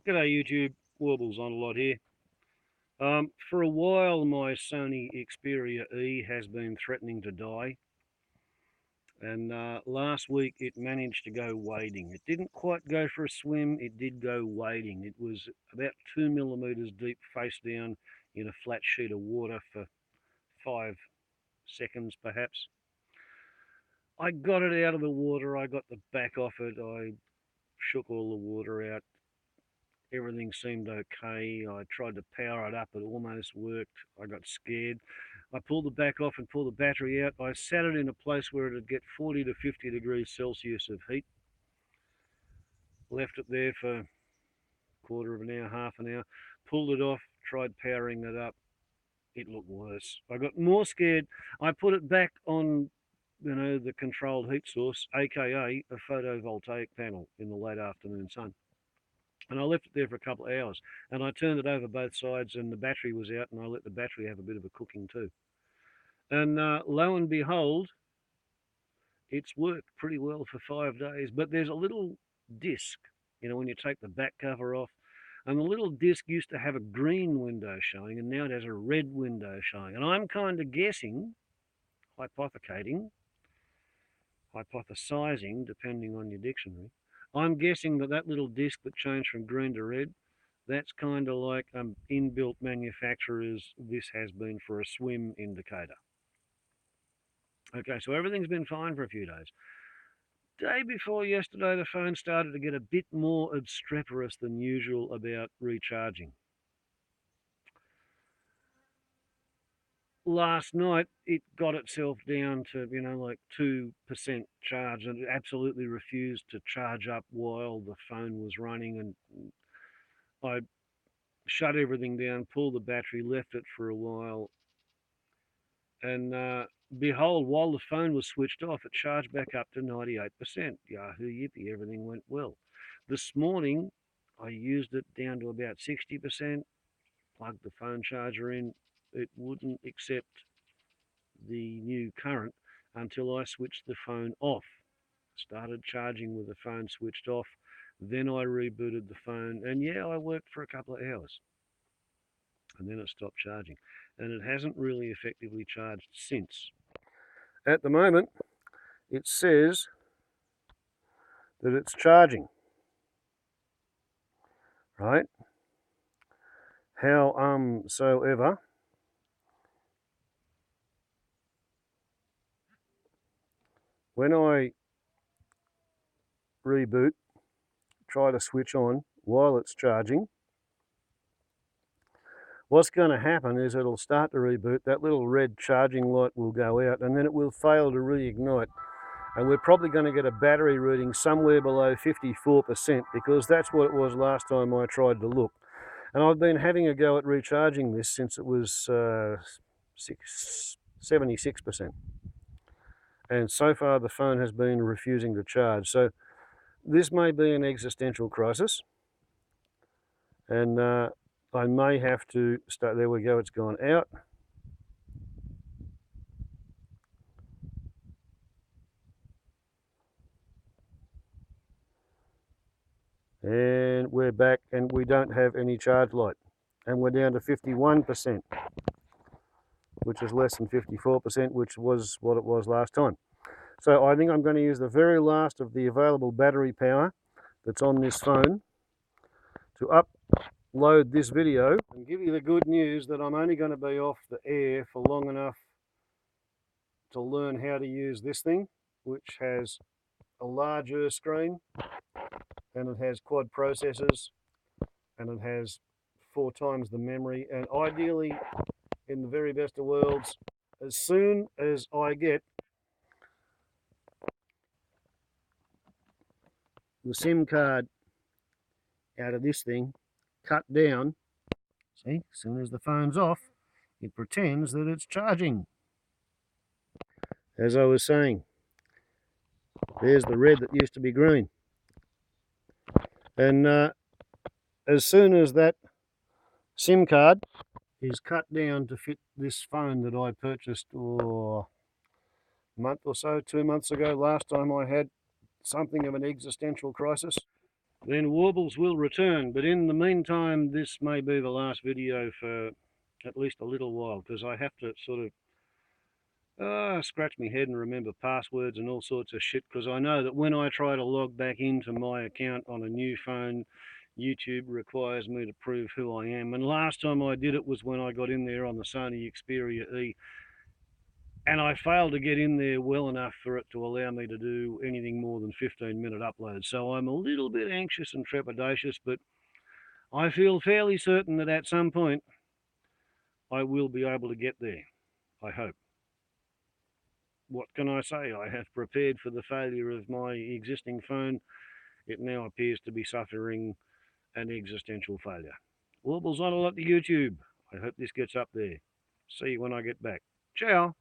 G'day YouTube, Warbles on a lot here. For a while my Sony Experia E has been threatening to die, and last week it managed to go wading. It didn't quite go for a swim, it did go wading. It was about 2 millimeters deep face down in a flat sheet of water for 5 seconds perhaps. I got it out of the water, I got the back off it, I shook all the water out. Everything seemed okay. I tried to power it up, it almost worked. I got scared. I pulled the back off and pulled the battery out. I sat it in a place where it'd get 40 to 50 degrees Celsius of heat. Left it there for a quarter of an hour, half an hour. Pulled it off, tried powering it up. It looked worse. I got more scared. I put it back on, the controlled heat source, aka a photovoltaic panel in the late afternoon sun. And I left it there for a couple of hours, and I turned it over both sides, and the battery was out, and I let the battery have a bit of a cooking too. And lo and behold, it's worked pretty well for 5 days. But there's a little disc, when you take the back cover off, and the little disc used to have a green window showing, and now it has a red window showing. And I'm kind of guessing, hypothesizing, depending on your dictionary, I'm guessing that little disc that changed from green to red, that's kind of like an inbuilt manufacturer's "this has been for a swim" indicator. Okay, so everything's been fine for a few days. Day before yesterday, the phone started to get a bit more obstreperous than usual about recharging. Last night it got itself down to like 2% charge, and it absolutely refused to charge up while the phone was running. And I shut everything down, pulled the battery, left it for a while, and behold, while the phone was switched off, it charged back up to 98%. Yahoo yippee, everything went well. This morning I used it down to about 60%, plugged the phone charger in. It wouldn't accept the new current until I switched the phone off. Started charging with the phone switched off. Then I rebooted the phone, and I worked for a couple of hours. And then it stopped charging. And it hasn't really effectively charged since. At the moment, it says that it's charging. Right? Howsoever, when I reboot, try to switch on while it's charging, what's going to happen is it'll start to reboot, that little red charging light will go out, and then it will fail to reignite. And we're probably going to get a battery reading somewhere below 54%, because that's what it was last time I tried to look. And I've been having a go at recharging this since it was 76%. And so far the phone has been refusing to charge. So this may be an existential crisis. And I may have to start, there we go, it's gone out. And we're back, and we don't have any charge light. And we're down to 51%, which is less than 54%, which was what it was last time. So I think I'm going to use the very last of the available battery power that's on this phone to upload this video and give you the good news that I'm only going to be off the air for long enough to learn how to use this thing, which has a larger screen, and it has quad processors, and it has 4 times the memory. And ideally, in the very best of worlds, as soon as I get the SIM card out of this thing, cut down, see, as soon as the phone's off, it pretends that it's charging. As I was saying, there's the red that used to be green. And as soon as that SIM card is cut down to fit this phone that I purchased a month or so, 2 months ago, last time I had something of an existential crisis, then warbles will return. But in the meantime, this may be the last video for at least a little while, because I have to sort of scratch my head and remember passwords and all sorts of shit, because I know that when I try to log back into my account on a new phone, YouTube requires me to prove who I am. And last time I did it was when I got in there on the Sony Experia E, and I failed to get in there well enough for it to allow me to do anything more than 15-minute uploads. So I'm a little bit anxious and trepidatious, but I feel fairly certain that at some point I will be able to get there, I hope. What can I say? I have prepared for the failure of my existing phone. It now appears to be suffering an existential failure. Warbles on a lot to YouTube. I hope this gets up there. See you when I get back. Ciao.